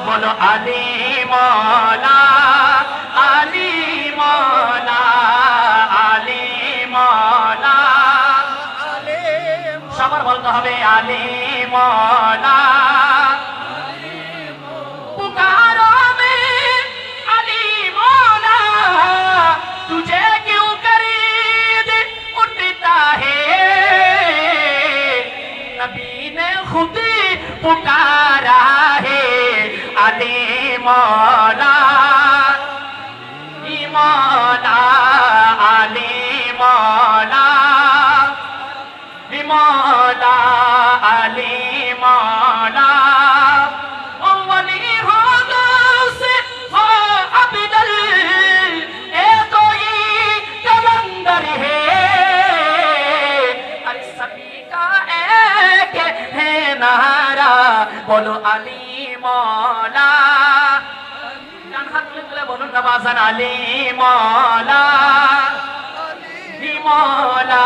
बोलो अली मौला अली मौला अली मौला সবার বলতে হবে আলী মৌলা पुकारो में अली मौला तुझे क्यों खरीद उठता है नबी ने खुद पुकारा है अली मौला मौला अली मौला मौला अली मौला बोलो अली मौला डान हाथ तुले बोलুন না বাজান अली मौला अली मौला